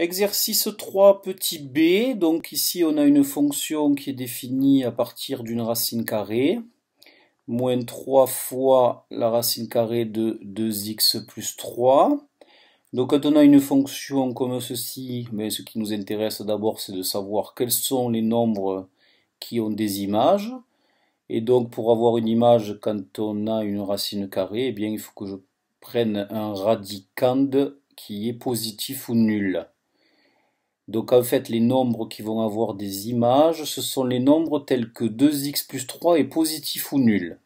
Exercice 3 petit b, donc ici on a une fonction qui est définie à partir d'une racine carrée, moins 3 fois la racine carrée de 2x plus 3. Donc quand on a une fonction comme ceci, mais ce qui nous intéresse d'abord c'est de savoir quels sont les nombres qui ont des images. Et donc pour avoir une image quand on a une racine carrée, eh bien il faut que je prenne un radicand qui est positif ou nul. Donc en fait, les nombres qui vont avoir des images, ce sont les nombres tels que 2x plus 3 est positif ou nul.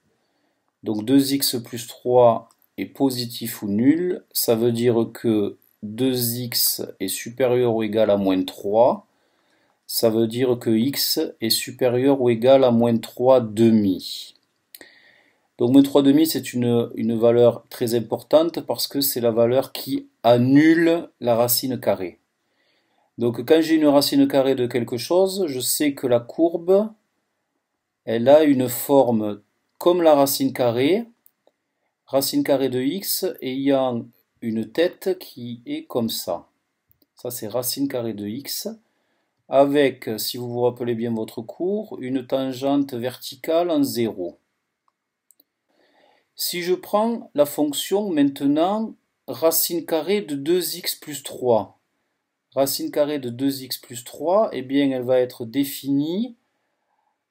Donc 2x plus 3 est positif ou nul, ça veut dire que 2x est supérieur ou égal à moins 3, ça veut dire que x est supérieur ou égal à moins 3 demi. Donc moins 3 demi, c'est une valeur très importante parce que c'est la valeur qui annule la racine carrée. Donc quand j'ai une racine carrée de quelque chose, je sais que la courbe, elle a une forme comme la racine carrée de x ayant une tête qui est comme ça. Ça c'est racine carrée de x, avec, si vous vous rappelez bien votre cours, une tangente verticale en 0. Si je prends la fonction maintenant racine carrée de 2x plus 3, racine carrée de 2x plus 3, eh bien elle va être définie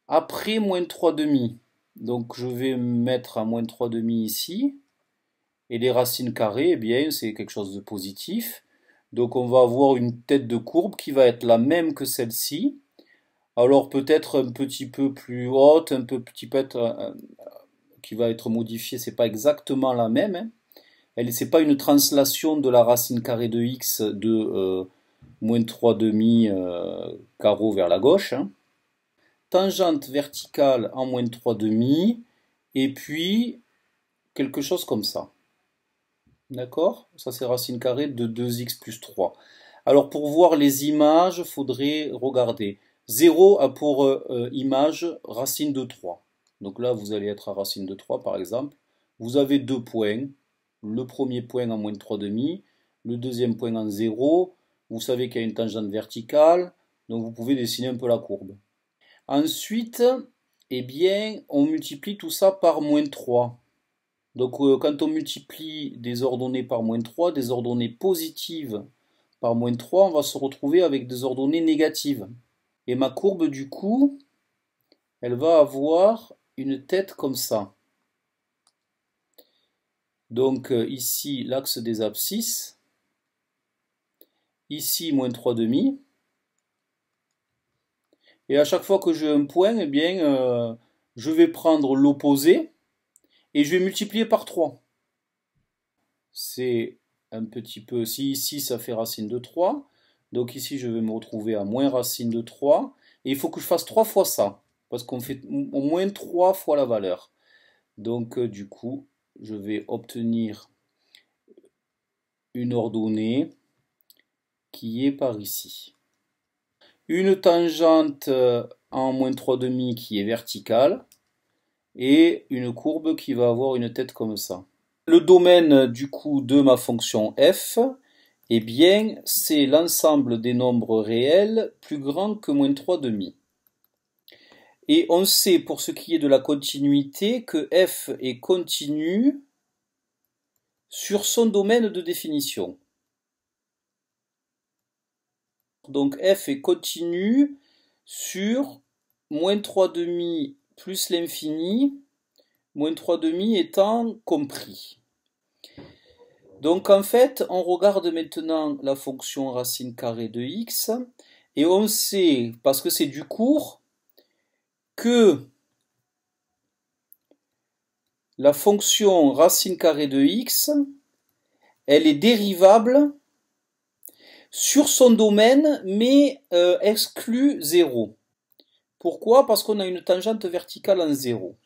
après moins 3 demi. Donc je vais mettre à moins 3 demi ici. Et les racines carrées, eh bien c'est quelque chose de positif. Donc on va avoir une tête de courbe qui va être la même que celle-ci. Alors peut-être un petit peu plus haute, un petit peu qui va être modifiée, c'est pas exactement la même. Hein. C'est pas une translation de la racine carrée de x de moins 3 demi carreau vers la gauche. Hein. Tangente verticale en moins 3 demi, et puis quelque chose comme ça. D'accord? Ça c'est racine carrée de 2x plus 3. Alors pour voir les images, il faudrait regarder. 0 a pour image racine de 3. Donc là vous allez être à racine de 3 par exemple. Vous avez deux points. Le premier point en moins 3 demi, le deuxième point en 0. Vous savez qu'il y a une tangente verticale, donc vous pouvez dessiner un peu la courbe. Ensuite, eh bien, on multiplie tout ça par moins 3. Donc quand on multiplie des ordonnées par moins 3, des ordonnées positives par moins 3, on va se retrouver avec des ordonnées négatives. Et ma courbe du coup, elle va avoir une tête comme ça. Donc ici l'axe des abscisses, ici moins 3 demi. Et à chaque fois que j'ai un point, eh bien, je vais prendre l'opposé et je vais multiplier par 3. C'est un petit peu, si ici ça fait racine de 3, donc ici je vais me retrouver à moins racine de 3, et il faut que je fasse 3 fois ça, parce qu'on fait au moins 3 fois la valeur. Donc du coup, je vais obtenir une ordonnée qui est par ici. Une tangente en moins 3 demi qui est verticale, et une courbe qui va avoir une tête comme ça. Le domaine du coup de ma fonction f, eh bien, c'est l'ensemble des nombres réels plus grands que moins 3 demi. Et on sait pour ce qui est de la continuité que f est continu sur son domaine de définition. Donc f est continu sur moins 3 demi plus l'infini, moins 3 demi étant compris. Donc en fait, on regarde maintenant la fonction racine carrée de x, et on sait, parce que c'est du cours, que la fonction racine carrée de x, elle est dérivable sur son domaine, mais exclut 0. Pourquoi? Parce qu'on a une tangente verticale en 0.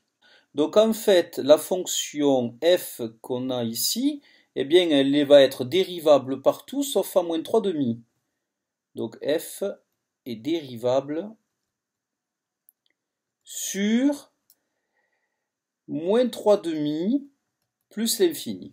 Donc en fait, la fonction f qu'on a ici, eh bien, elle va être dérivable partout sauf à moins 3 demi. Donc f est dérivable sur moins 3 demi plus l'infini.